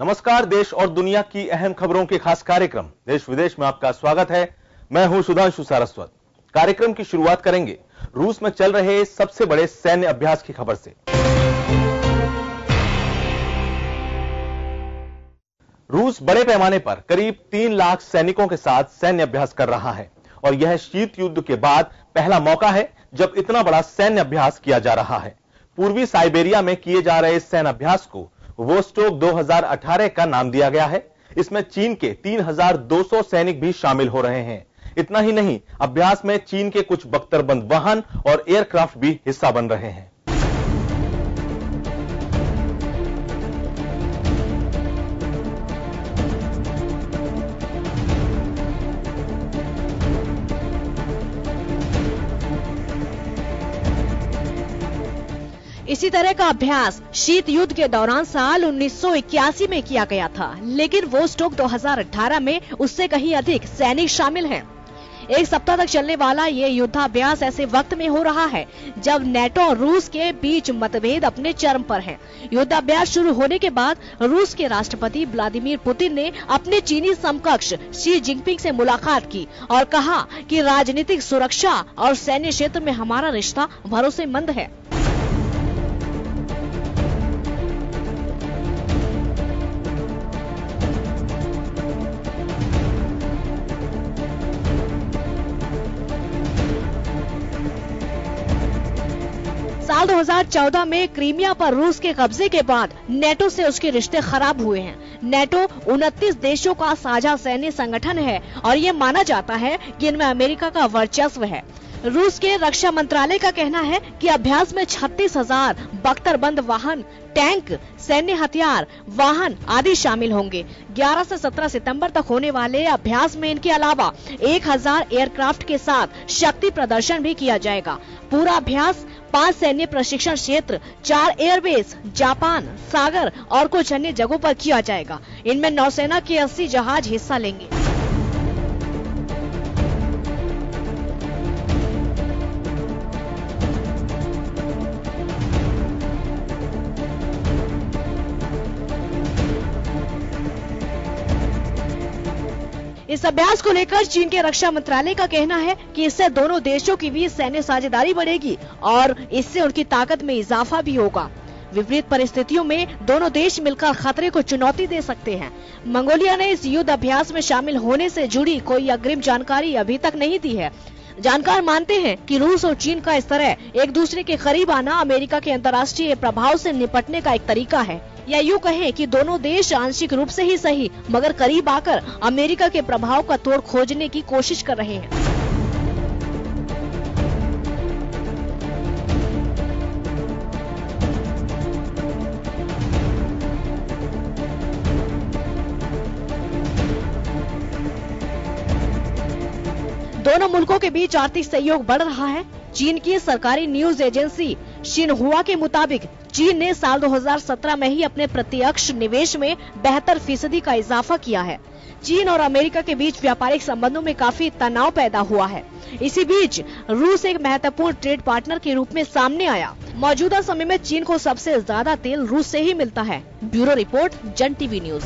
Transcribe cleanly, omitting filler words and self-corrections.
नमस्कार, देश और दुनिया की अहम खबरों के खास कार्यक्रम देश विदेश में आपका स्वागत है। मैं हूं सुधांशु सारस्वत। कार्यक्रम की शुरुआत करेंगे रूस में चल रहे सबसे बड़े सैन्य अभ्यास की खबर से। रूस बड़े पैमाने पर करीब 3 लाख सैनिकों के साथ सैन्य अभ्यास कर रहा है और यह शीत युद्ध के बाद पहला मौका है जब इतना बड़ा सैन्य अभ्यास किया जा रहा है। पूर्वी साइबेरिया में किए जा रहे सैन्य अभ्यास को वोस्टोक 2018 का नाम दिया गया है। इसमें चीन के 3200 सैनिक भी शामिल हो रहे हैं। इतना ही नहीं, अभ्यास में चीन के कुछ बख्तरबंद वाहन और एयरक्राफ्ट भी हिस्सा बन रहे हैं। इसी तरह का अभ्यास शीत युद्ध के दौरान साल 1981 में किया गया था, लेकिन वोस्टोक 2018 में उससे कहीं अधिक सैनिक शामिल हैं। एक सप्ताह तक चलने वाला ये युद्धाभ्यास ऐसे वक्त में हो रहा है जब नेटो और रूस के बीच मतभेद अपने चरम पर हैं। युद्धाभ्यास शुरू होने के बाद रूस के राष्ट्रपति व्लादिमीर पुतिन ने अपने चीनी समकक्ष शी जिनपिंग से मुलाकात की और कहा कि राजनीतिक सुरक्षा और सैन्य क्षेत्र में हमारा रिश्ता भरोसेमंद है। साल 2014 में क्रीमिया पर रूस के कब्जे के बाद नेटो से उसके रिश्ते खराब हुए हैं। नेटो 29 देशों का साझा सैन्य संगठन है और ये माना जाता है कि इनमें अमेरिका का वर्चस्व है। रूस के रक्षा मंत्रालय का कहना है कि अभ्यास में 36,000 बख्तरबंद वाहन, टैंक, सैन्य हथियार, वाहन आदि शामिल होंगे। 11 से 17 सितंबर तक होने वाले अभ्यास में इनके अलावा 1000 एयरक्राफ्ट के साथ शक्ति प्रदर्शन भी किया जाएगा। पूरा अभ्यास 5 सैन्य प्रशिक्षण क्षेत्र, 4 एयरबेस, जापान, सागर और कुछ अन्य जगहों पर किया जाएगा। इनमें नौसेना के 80 जहाज हिस्सा लेंगे। इस अभ्यास को लेकर चीन के रक्षा मंत्रालय का कहना है कि इससे दोनों देशों की भी सैन्य साझेदारी बढ़ेगी और इससे उनकी ताकत में इजाफा भी होगा। विपरीत परिस्थितियों में दोनों देश मिलकर खतरे को चुनौती दे सकते हैं। मंगोलिया ने इस युद्ध अभ्यास में शामिल होने से जुड़ी कोई अग्रिम जानकारी अभी तक नहीं दी है। जानकार मानते हैं कि रूस और चीन का इस तरह एक दूसरे के करीब आना अमेरिका के अंतर्राष्ट्रीय प्रभाव से निपटने का एक तरीका है, या यूँ कहें कि दोनों देश आंशिक रूप से ही सही मगर करीब आकर अमेरिका के प्रभाव का तोड़ खोजने की कोशिश कर रहे हैं। दोनों मुल्कों के बीच आर्थिक सहयोग बढ़ रहा है। चीन की सरकारी न्यूज एजेंसी शिनहुआ के मुताबिक चीन ने साल 2017 में ही अपने प्रत्यक्ष निवेश में 72% का इजाफा किया है। चीन और अमेरिका के बीच व्यापारिक संबंधों में काफी तनाव पैदा हुआ है। इसी बीच रूस एक महत्वपूर्ण ट्रेड पार्टनर के रूप में सामने आया। मौजूदा समय में चीन को सबसे ज्यादा तेल रूस से ही मिलता है। ब्यूरो रिपोर्ट, जन टीवी न्यूज।